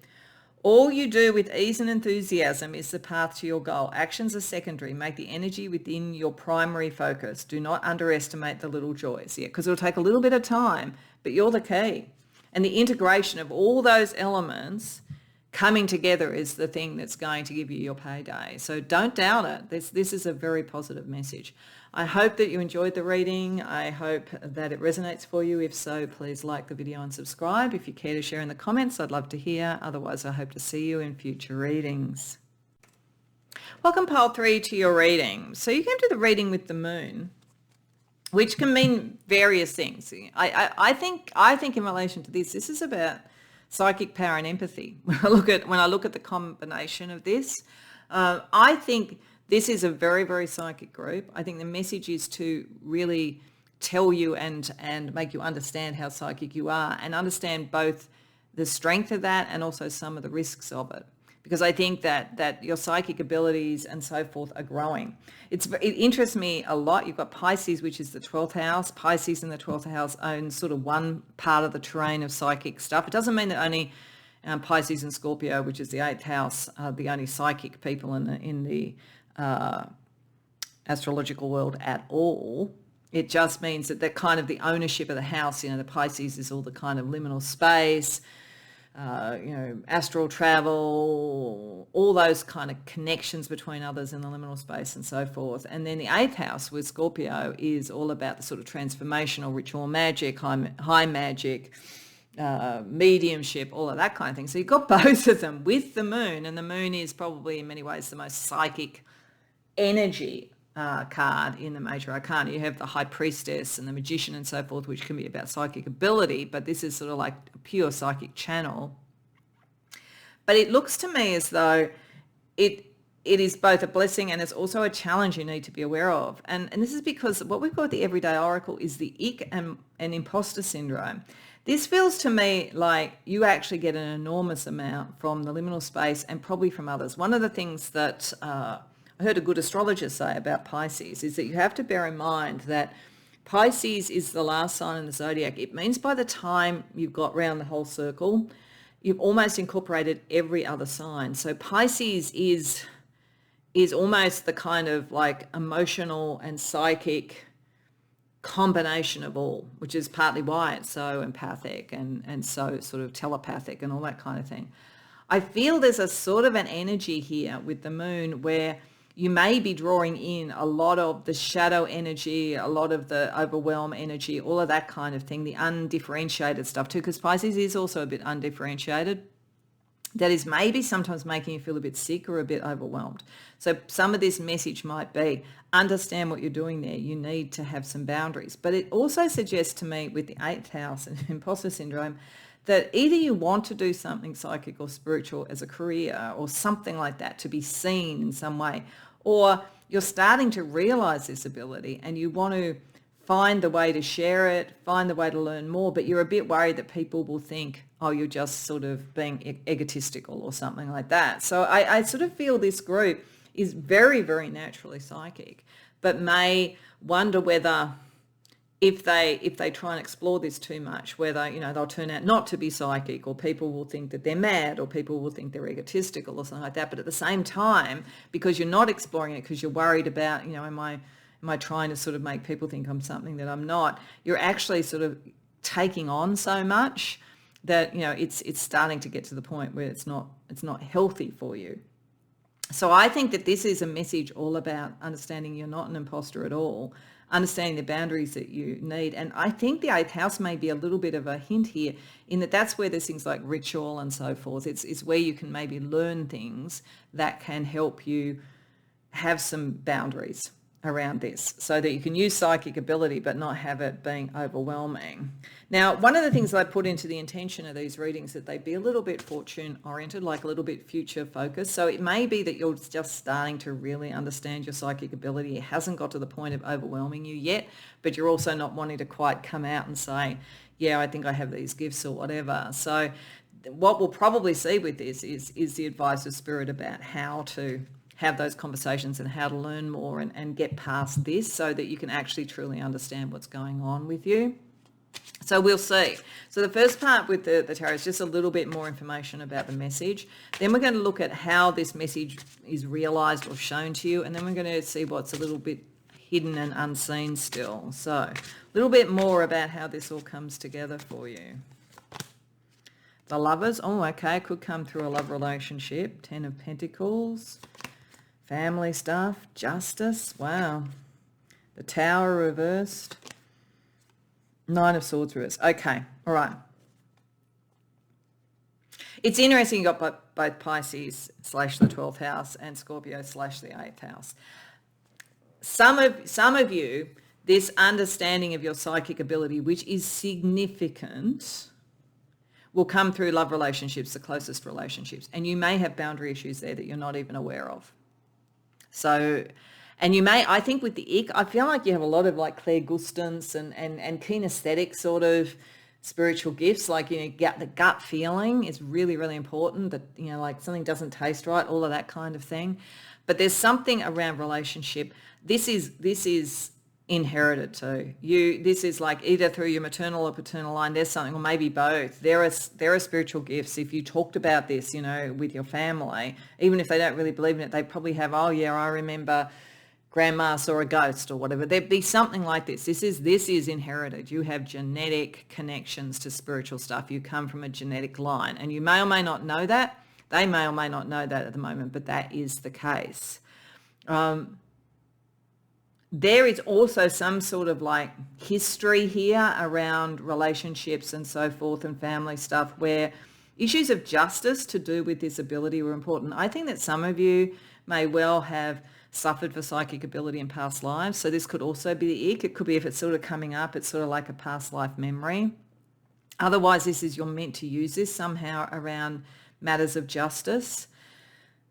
All you do with ease and enthusiasm is the path to your goal. Actions are secondary. Make the energy within your primary focus. Do not underestimate the little joys. Yeah, because it'll take a little bit of time, but you're the key. And the integration of all those elements coming together is the thing that's going to give you your payday. So don't doubt it. This is a very positive message. I hope that you enjoyed the reading. I hope that it resonates for you. If so, please like the video and subscribe. If you care to share in the comments, I'd love to hear. Otherwise, I hope to see you in future readings. Welcome, Pile 3, to your reading. So you came to the reading with the moon, which can mean various things. I think in relation to this is about psychic power and empathy. When I look at the combination of this, I think this is a very, very psychic group. I think the message is to really tell you and make you understand how psychic you are, and understand both the strength of that and also some of the risks of it. because I think that your psychic abilities and so forth are growing. It interests me a lot. You've got Pisces, which is the 12th house. Pisces in the 12th house owns sort of one part of the terrain of psychic stuff. It doesn't mean that only Pisces and Scorpio, which is the 8th house, are the only psychic people in the astrological world at all. It just means that they're kind of the ownership of the house. The Pisces is all the kind of liminal space, astral travel, all those kind of connections between others in the liminal space and so forth. And then the 8th house with Scorpio is all about the sort of transformational ritual magic, high magic, mediumship, all of that kind of thing. So you've got both of them with the moon, and the moon is probably in many ways the most psychic energy card in the major arcana. You have the high priestess and the magician and so forth, which can be about psychic ability, but this is sort of like a pure psychic channel. But it looks to me as though it is both a blessing and it's also a challenge you need to be aware of. And this is because what we've got with the everyday oracle is the ick and imposter syndrome. This feels to me like you actually get an enormous amount from the liminal space and probably from others. One of the things that I heard a good astrologer say about Pisces is that you have to bear in mind that Pisces is the last sign in the zodiac. It means by the time you've got round the whole circle, you've almost incorporated every other sign. So Pisces is almost the kind of like emotional and psychic combination of all, which is partly why it's so empathic and so sort of telepathic and all that kind of thing. I feel there's a sort of an energy here with the moon where you may be drawing in a lot of the shadow energy, a lot of the overwhelm energy, all of that kind of thing, the undifferentiated stuff too, because Pisces is also a bit undifferentiated. That is maybe sometimes making you feel a bit sick or a bit overwhelmed. So some of this message might be, understand what you're doing there. You need to have some boundaries. But it also suggests to me with the 8th house and imposter syndrome that either you want to do something psychic or spiritual as a career or something like that to be seen in some way, or you're starting to realize this ability and you want to find the way to share it, find the way to learn more, but you're a bit worried that people will think, oh, you're just sort of being egotistical or something like that. So I sort of feel this group is very, very naturally psychic, but may wonder whether if they try and explore this too much, whether, they'll turn out not to be psychic, or people will think that they're mad, or people will think they're egotistical or something like that. But at the same time, because you're not exploring it, because you're worried about, am I trying to sort of make people think I'm something that I'm not, you're actually sort of taking on so much that, it's starting to get to the point where it's not healthy for you. So I think that this is a message all about understanding you're not an imposter at all, understanding the boundaries that you need. And I think the 8th house may be a little bit of a hint here in that that's where there's things like ritual and so forth. It's where you can maybe learn things that can help you have some boundaries around this so that you can use psychic ability but not have it being overwhelming. Now, one of the things that I put into the intention of these readings that they be a little bit fortune oriented, like a little bit future focused. So it may be that you're just starting to really understand your psychic ability. It hasn't got to the point of overwhelming you yet, but you're also not wanting to quite come out and say, yeah, I think I have these gifts or whatever. So what we'll probably see with this is the advice of spirit about how to have those conversations and how to learn more and get past this so that you can actually truly understand what's going on with you. So we'll see. So the first part with the tarot is just a little bit more information about the message. Then we're going to look at how this message is realized or shown to you. And then we're going to see what's a little bit hidden and unseen still. So a little bit more about how this all comes together for you. The Lovers. Oh, okay. Could come through a love relationship. 10 of Pentacles. Family stuff, justice, wow. The Tower reversed. 9 of Swords reversed. Okay, all right. It's interesting you got both Pisces / the 12th house and Scorpio / the 8th house. Some of you, this understanding of your psychic ability, which is significant, will come through love relationships, the closest relationships. And you may have boundary issues there that you're not even aware of. So, and you may, I think with the ick, I feel like you have a lot of like clairgustance and kinesthetic sort of spiritual gifts, like, get the gut feeling is really, really important, that, like something doesn't taste right, all of that kind of thing. But there's something around relationship. This is inherited too. This is like either through your maternal or paternal line, there's something, or maybe both. There are spiritual gifts. If you talked about this, with your family, even if they don't really believe in it, they probably have, oh yeah, I remember grandma saw a ghost or whatever. There'd be something like this. This is inherited. You have genetic connections to spiritual stuff. You come from a genetic line, and you may or may not know that. They may or may not know that at the moment, but that is the case. There is also some sort of like history here around relationships and so forth and family stuff, where issues of justice to do with this ability were important. I think that some of you may well have suffered for psychic ability in past lives. So this could also be the ick. It could be, if it's sort of coming up, it's sort of like a past life memory. Otherwise, you're meant to use this somehow around matters of justice.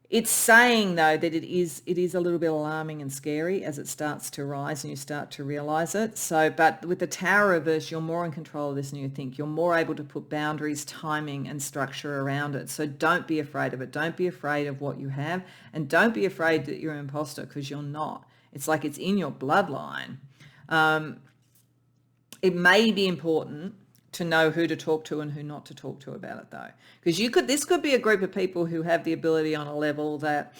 It's saying, though, that it is a little bit alarming and scary as it starts to rise and you start to realize it. So, but with the Tower reverse, you're more in control of this than you think. You're more able to put boundaries, timing, and structure around it. So don't be afraid of it. Don't be afraid of what you have, and don't be afraid that you're an imposter, because you're not. It's like it's in your bloodline. It may be important to know who to talk to and who not to talk to about it, though, because this could be a group of people who have the ability on a level that,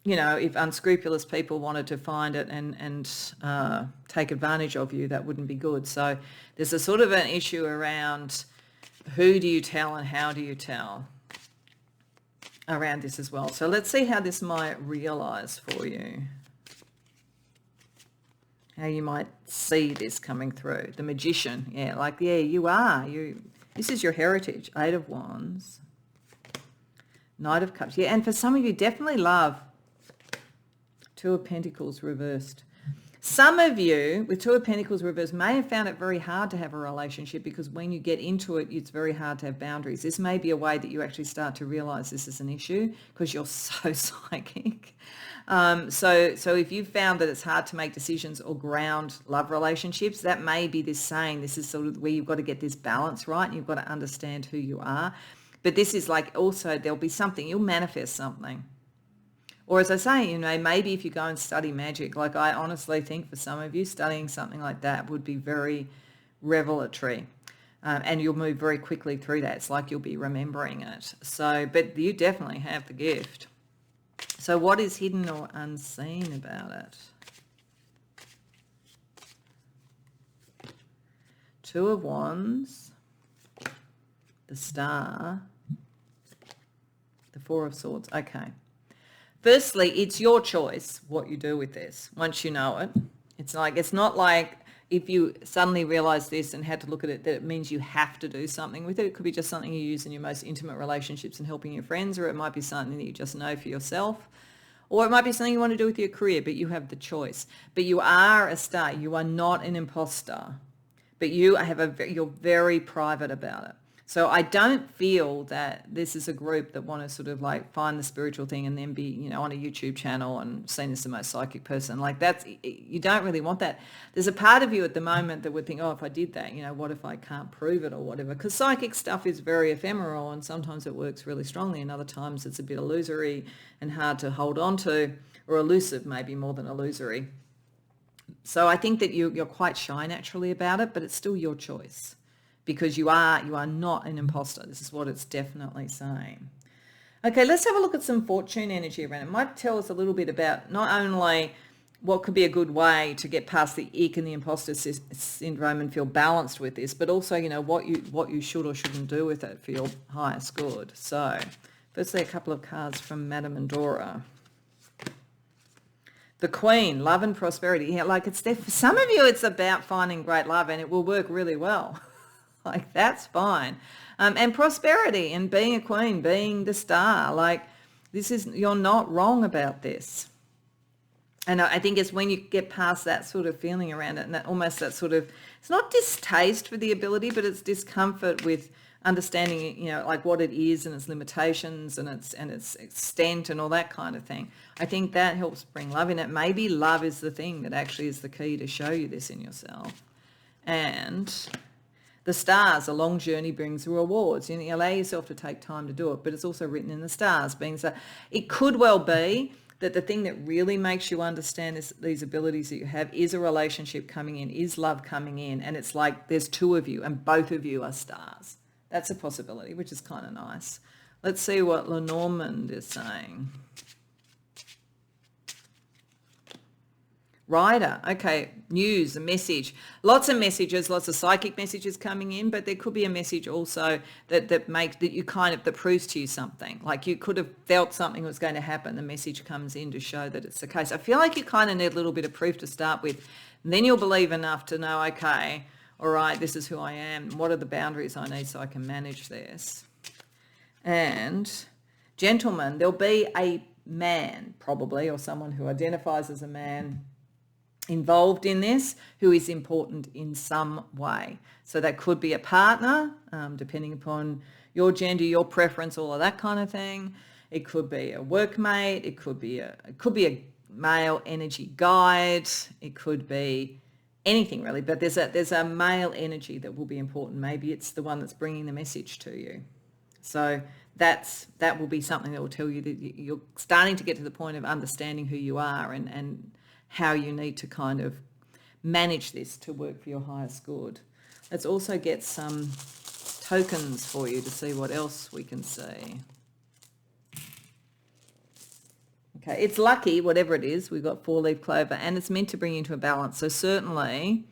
if unscrupulous people wanted to find it and take advantage of you, that wouldn't be good. So there's a sort of an issue around who do you tell and how do you tell around this as well. So let's see how this might realize for you, how you might see this coming through. The Magician, you are. This is your heritage. 8 of Wands, Knight of Cups. Yeah, and for some of you, definitely love. 2 of Pentacles reversed. Some of you with 2 of Pentacles reversed may have found it very hard to have a relationship, because when you get into it, it's very hard to have boundaries. This may be a way that you actually start to realize this is an issue, because you're so psychic. So if you've found that it's hard to make decisions or ground love relationships, that may be this saying, this is sort of where you've got to get this balance right, and you've got to understand who you are. But this is like, also there'll be something, you'll manifest something. Or as I say, maybe if you go and study magic, like I honestly think for some of you, studying something like that would be very revelatory. And you'll move very quickly through that. It's like you'll be remembering it. So, but you definitely have the gift. So what is hidden or unseen about it? 2 of Wands, the Star, the 4 of Swords. Okay. Firstly, it's your choice what you do with this once you know it. It's not like if you suddenly realize this and had to look at it, that it means you have to do something with it. It could be just something you use in your most intimate relationships and helping your friends, or it might be something that you just know for yourself, or it might be something you want to do with your career, but you have the choice. But you are a star. You are not an imposter, but you're very private about it. So I don't feel that this is a group that want to sort of like find the spiritual thing and then be, on a YouTube channel and seen as the most psychic person. Like you don't really want that. There's a part of you at the moment that would think, oh, if I did that, what if I can't prove it or whatever? Because psychic stuff is very ephemeral, and sometimes it works really strongly, and other times it's a bit illusory and hard to hold on to, or elusive maybe more than illusory. So I think that you're quite shy naturally about it, but it's still your choice. Because you are not an imposter. This is what it's definitely saying. Okay, let's have a look at some fortune energy around it. It might tell us a little bit about not only what could be a good way to get past the ick and the imposter syndrome and feel balanced with this, but also, what you should or shouldn't do with it for your highest good. So, firstly, a couple of cards from Madame Andorra. The Queen, love and prosperity. Yeah, like it's there. For some of you, it's about finding great love, and it will work really well. Like, that's fine. And prosperity and being a queen, being the star. Like, you're not wrong about this. And I think it's when you get past that sort of feeling around it, and that almost that sort of, it's not distaste for the ability, but it's discomfort with understanding, like what it is and its limitations and its extent and all that kind of thing. I think that helps bring love in it. Maybe love is the thing that actually is the key to show you this in yourself. And The stars, a long journey brings rewards. You allow yourself to take time to do it, but it's also written in the stars, being so it could well be that the thing that really makes you understand these abilities that you have is a relationship coming in, is love coming in, and it's like there's two of you and both of you are stars. That's a possibility, which is kind of nice. Let's see what Lenormand is saying. Rider, okay, news, a message. Lots of messages, lots of psychic messages coming in, but there could be a message also that proves to you something. Like you could have felt something was going to happen. The message comes in to show that it's the case. I feel like you kind of need a little bit of proof to start with. And then you'll believe enough to know, okay, all right, this is who I am. What are the boundaries I need so I can manage this? And gentlemen, there'll be a man probably, or someone who identifies as a man, involved in this, who is important in some way. So that could be a partner, depending upon your gender, your preference, all of that kind of thing. It could be a workmate. It could be a male energy guide. It could be anything really. But there's a male energy that will be important. Maybe it's the one that's bringing the message to you. So that will be something that will tell you that you're starting to get to the point of understanding who you are and how you need to kind of manage this to work for your highest good. Let's also get some tokens for you to see what else we can see. Okay, it's lucky, whatever it is. We've got 4-leaf clover, and it's meant to bring you into a balance. So certainly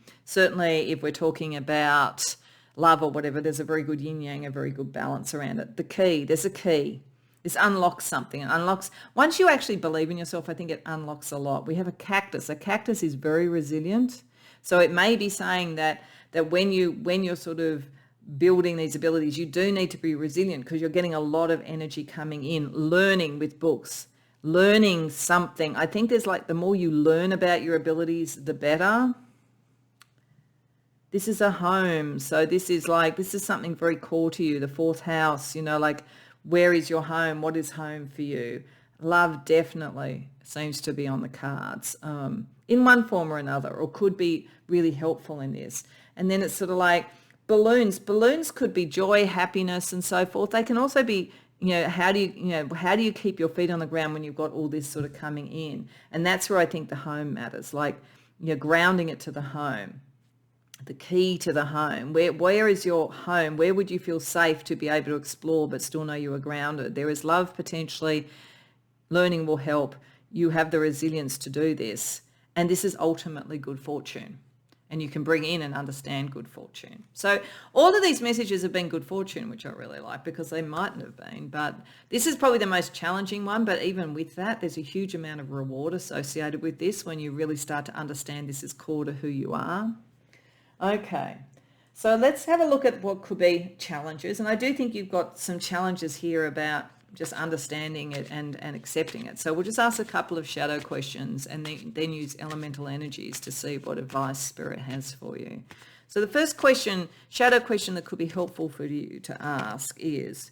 if we're talking about love or whatever, there's a very good yin-yang, a very good balance around it. There's a key. This unlocks something. It unlocks, once you actually believe in yourself, I think it unlocks a lot. We have a cactus. A cactus is very resilient. So it may be saying that when you're sort of building these abilities, you do need to be resilient because you're getting a lot of energy coming in, learning with books, learning something. I think there's like the more you learn about your abilities, the better. This is a home. So this is something very core to you, the 4th house, like, where is your home? What is home for you? Love definitely seems to be on the cards in one form or another, or could be really helpful in this. And then it's sort of like balloons. Balloons could be joy, happiness, and so forth. They can also be, how do you keep your feet on the ground when you've got all this sort of coming in? And that's where I think the home matters, like grounding it to the home. The key to the home. Where is your home? Where would you feel safe to be able to explore but still know you are grounded? There is love potentially. Learning will help. You have the resilience to do this. And this is ultimately good fortune. And you can bring in and understand good fortune. So all of these messages have been good fortune, which I really like because they mightn't have been. But this is probably the most challenging one. But even with that, there's a huge amount of reward associated with this when you really start to understand this is core to who you are. Okay, so let's have a look at what could be challenges. And I do think you've got some challenges here about just understanding it and accepting it. So we'll just ask a couple of shadow questions and then use elemental energies to see what advice Spirit has for you. So the first question, shadow question that could be helpful for you to ask is,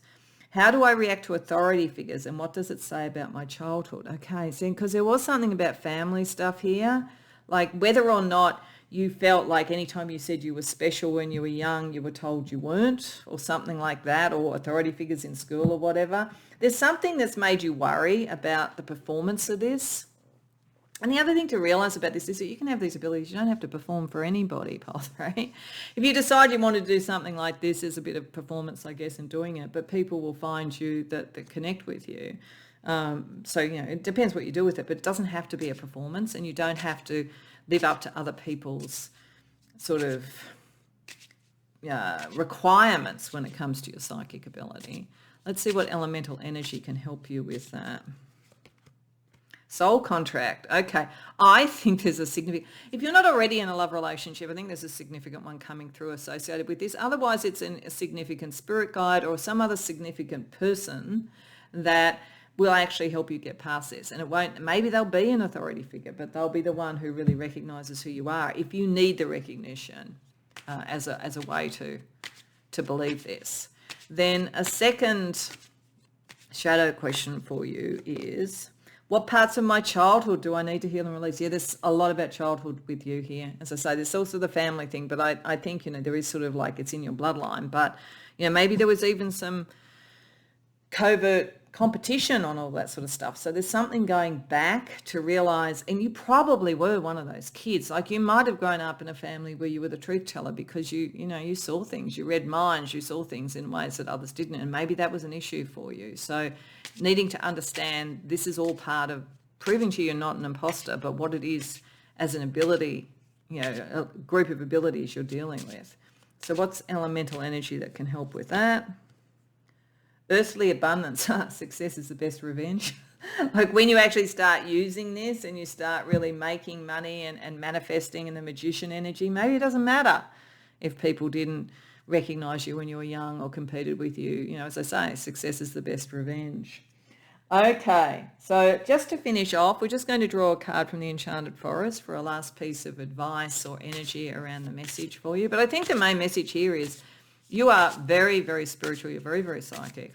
how do I react to authority figures and what does it say about my childhood? Okay, so because there was something about family stuff here, like whether or not you felt like anytime you said you were special when you were young, you were told you weren't, or something like that, or authority figures in school or whatever. There's something that's made you worry about the performance of this. And the other thing to realize about this is that you can have these abilities. You don't have to perform for anybody, right? If you decide you want to do something like this, there's a bit of performance, I guess, in doing it, but people will find you that connect with you. So, it depends what you do with it, but it doesn't have to be a performance and you don't have to live up to other people's sort of requirements when it comes to your psychic ability. Let's see what elemental energy can help you with that. Soul contract. Okay. I think there's a significant, if you're not already in a love relationship, I think there's a significant one coming through associated with this. Otherwise, it's a significant spirit guide or some other significant person that will actually help you get past this. And it won't, maybe they'll be an authority figure, but they'll be the one who really recognizes who you are if you need the recognition as a way to believe this. Then a second shadow question for you is, What parts of my childhood do I need to heal and release? Yeah, there's a lot about childhood with you here. As I say, there's also the family thing, but I think, there is sort of like it's in your bloodline. But, maybe there was even some covert competition on all that sort of stuff. So there's something going back to realize, and you probably were one of those kids. Like you might have grown up in a family where you were the truth teller because you saw things, you read minds, you saw things in ways that others didn't. And maybe that was an issue for you. So needing to understand this is all part of proving to you you're not an imposter, but what it is as an ability, a group of abilities you're dealing with. So what's elemental energy that can help with that? Earthly abundance. Success is the best revenge. Like when you actually start using this and you start really making money and manifesting in the magician energy, maybe it doesn't matter if people didn't recognize you when you were young or competed with you. As I say, success is the best revenge. Okay, so just to finish off, we're just going to draw a card from the Enchanted Forest for a last piece of advice or energy around the message for you. But I think the main message here is you are very, very spiritual. You're very, very psychic.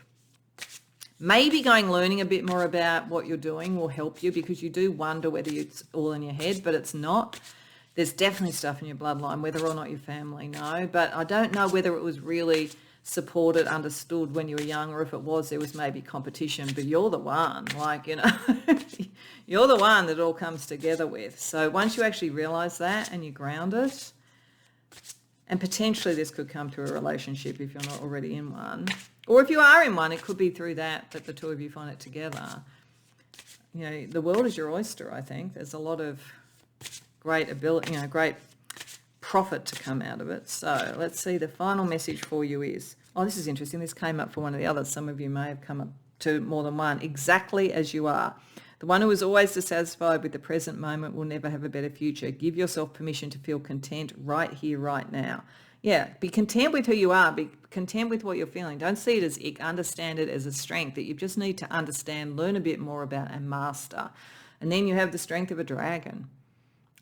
Maybe learning a bit more about what you're doing will help you because you do wonder whether it's all in your head, but it's not. There's definitely stuff in your bloodline, whether or not your family know. But I don't know whether it was really supported, understood when you were young, or if it was, there was maybe competition. But you're the one, you're the one that it all comes together with. So once you actually realize that and you ground it, and potentially this could come to a relationship if you're not already in one. Or if you are in one, it could be through that the two of you find it together. The world is your oyster, I think. There's a lot of great ability, great profit to come out of it. So let's see, the final message for you is, this is interesting. This came up for one of the others. Some of you may have come up to more than one. Exactly as you are. The one who is always dissatisfied with the present moment will never have a better future. Give yourself permission to feel content right here, right now. Yeah, be content with who you are. Be content with what you're feeling. Don't see it as ick. Understand it as a strength that you just need to understand, learn a bit more about and master. And then you have the strength of a dragon.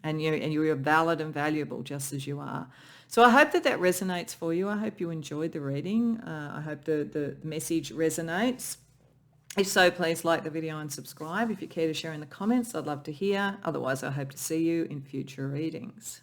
And you're valid and valuable just as you are. So I hope that resonates for you. I hope you enjoyed the reading. I hope the message resonates. If so, please like the video and subscribe. If you care to share in the comments, I'd love to hear. Otherwise, I hope to see you in future readings.